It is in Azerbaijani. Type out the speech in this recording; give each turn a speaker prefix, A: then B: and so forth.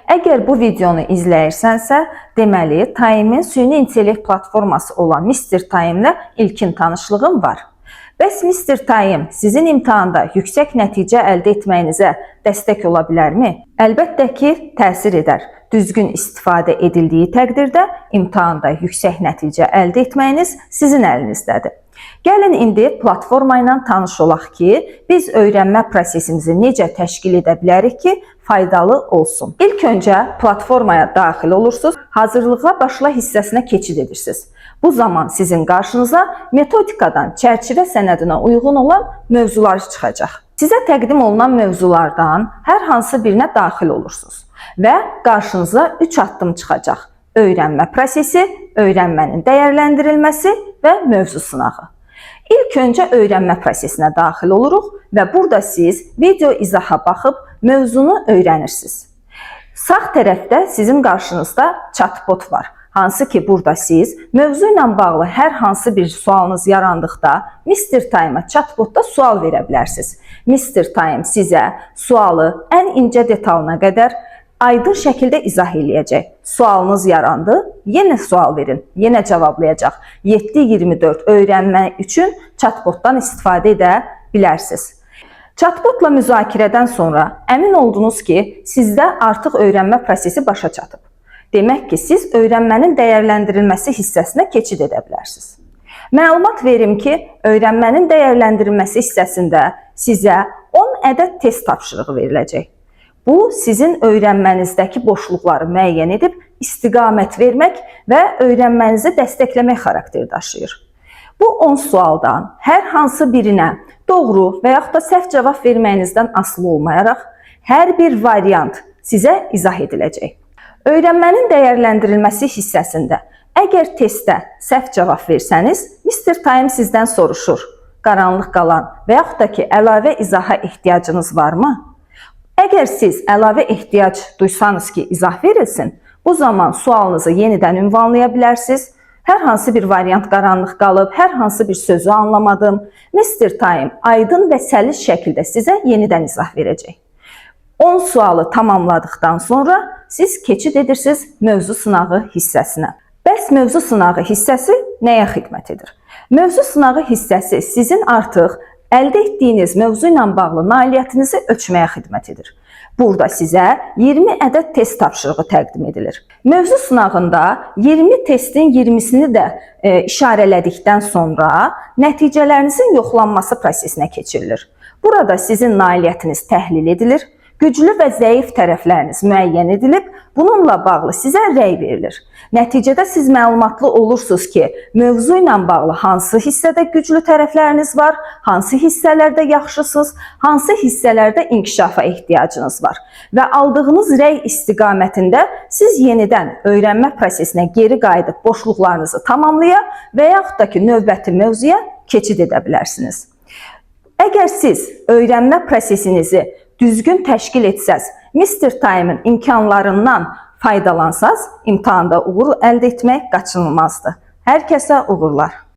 A: Əgər bu videonu izləyirsənsə, deməli, Time'in süni intellekt platforması olan Mr. Time ilə ilkin tanışlığın var. Bəs Mr. Time sizin imtahanda yüksək nəticə əldə etməyinizə dəstək ola bilərmi? Əlbəttə ki, təsir edər. Düzgün istifadə edildiyi təqdirdə imtahanda yüksək nəticə əldə etməyiniz sizin əlinizdədir. Gəlin indi platforma ilə tanış olaq ki, biz öyrənmə prosesimizi necə təşkil edə bilərik ki, faydalı olsun. İlk öncə platformaya daxil olursunuz, hazırlığa başla hissəsinə keçid edirsiniz. Bu zaman sizin qarşınıza metodikadan çərçivə sənədinə uyğun olan mövzular çıxacaq. Sizə təqdim olunan mövzulardan hər hansı birinə daxil olursunuz və qarşınıza 3 addım çıxacaq. Öyrənmə prosesi, öyrənmənin dəyərləndirilməsi və mövzu sınağı. İlk öncə öyrənmə prosesinə daxil oluruq və burada siz video izaha baxıb mövzunu öyrənirsiniz. Sağ tərəfdə sizin qarşınızda chatbot var. Hansı ki, burada siz mövzu ilə bağlı hər hansı bir sualınız yarandıqda Mr. Time'a chatbotda sual verə bilərsiniz. Mr. Time sizə sualı ən incə detalına qədər aydın şəkildə izah eləyəcək. Sualınız yarandı, yenə sual verin, yenə cavablayacaq. 7/24 öyrənmə üçün chatbotdan istifadə edə bilərsiniz. Chatbotla müzakirədən sonra əmin oldunuz ki, sizdə artıq öyrənmə prosesi başa çatıb. Demək ki, siz öyrənmənin dəyərləndirilməsi hissəsinə keçid edə bilərsiniz. Məlumat verim ki, öyrənmənin dəyərləndirilməsi hissəsində sizə 10 ədəd test tapşırığı veriləcək. Bu, sizin öyrənmənizdəki boşluqları müəyyən edib istiqamət vermək və öyrənmənizi dəstəkləmək xarakteri daşıyır. Bu 10 sualdan hər hansı birinə doğru və yaxud da səhv cavab verməyinizdən asılı olmayaraq, hər bir variant sizə izah ediləcək. Öyrənmənin dəyərləndirilməsi hissəsində əgər testdə səhv cavab versəniz, Mr. Time sizdən soruşur, qaranlıq qalan və yaxud da ki, əlavə izaha ehtiyacınız varmı? Əgər siz əlavə ehtiyac duysanız ki, izah verilsin, bu zaman sualınızı yenidən ünvanlaya bilərsiniz. Hər hansı bir variant qaranlıq qalıb, hər hansı bir sözü anlamadım, Mr. Time aydın və səlis şəkildə sizə yenidən izah verəcək. 10 sualı tamamladıqdan sonra siz keçid edirsiniz mövzu sınağı hissəsinə. Bəs mövzu sınağı hissəsi nəyə xidmət edir? Mövzu sınağı hissəsi sizin artıq əldə etdiyiniz mövzu ilə bağlı nailiyyətinizi ölçməyə xidmət edir. Burada sizə 20 ədəd test tapşırığı təqdim edilir. Mövzu sınağında 20 testin 20'sini də işarələdikdən sonra nəticələrinizin yoxlanması prosesinə keçirilir. Burada sizin nailiyyətiniz təhlil edilir. Güclü və zəif tərəfləriniz müəyyən edilib, bununla bağlı sizə rəy verilir. Nəticədə siz məlumatlı olursunuz ki, mövzu ilə bağlı hansı hissədə güclü tərəfləriniz var, hansı hissələrdə yaxşısınız, hansı hissələrdə inkişafa ehtiyacınız var. Və aldığınız rəy istiqamətində siz yenidən öyrənmə prosesinə geri qayıdıb boşluqlarınızı tamamlaya və yaxud da ki, növbəti mövzuya keçid edə bilərsiniz. Əgər siz öyrənmə prosesinizi düzgün təşkil etsəz, Mr. Time'ın imkanlarından faydalansaz, imtahanda uğur əldə etmək qaçınılmazdır. Hər kəsə uğurlar.